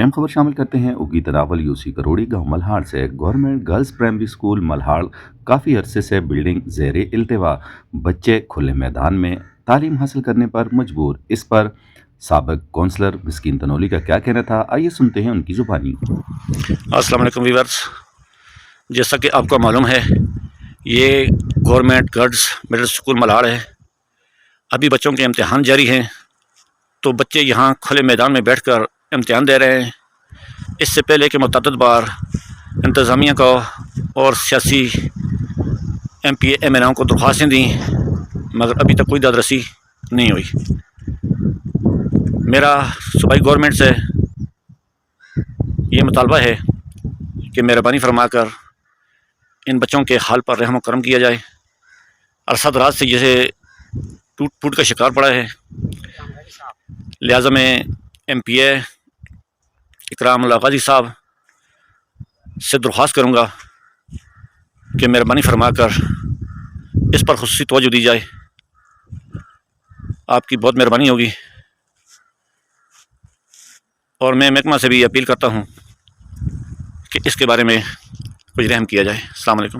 اہم خبر شامل کرتے ہیں اگی تناول یوسی کروڑی گاؤں ملہاڑ سے گورنمنٹ گرلز پرائمری اسکول ملہاڑ کافی عرصے سے بلڈنگ زیر التوا، بچے کھلے میدان میں تعلیم حاصل کرنے پر مجبور۔ اس پر سابق کونسلر مسکین تنولی کا کیا کہنا تھا، آئیے سنتے ہیں ان کی زبانی۔ السلام علیکم ویورز، جیسا کہ آپ کو معلوم ہے یہ گورنمنٹ گرلز مڈل اسکول ملہاڑ ہے۔ ابھی بچوں کے امتحان جاری ہیں تو بچے یہاں کھلے میدان میں بیٹھ کر امتحان دے رہے ہیں۔ اس سے پہلے کہ متعدد بار انتظامیہ کو اور سیاسی ایم این اے کو درخواستیں دیں، مگر ابھی تک کوئی دادرسی نہیں ہوئی۔ میرا صوبائی گورنمنٹ سے یہ مطالبہ ہے کہ مہربانی فرما کر ان بچوں کے حال پر رحم و کرم کیا جائے۔ عرصہ دراز سے یہ ٹوٹ پھوٹ کا شکار پڑا ہے، لہٰذا میں ایم پی اے اکرام اللہ غازی صاحب سے درخواست کروں گا کہ مہربانی فرما کر اس پر خصوصی توجہ دی جائے۔ آپ کی بہت مہربانی ہوگی، اور میں محکمہ سے بھی اپیل کرتا ہوں کہ اس کے بارے میں کچھ رحم کیا جائے۔ السلام علیکم۔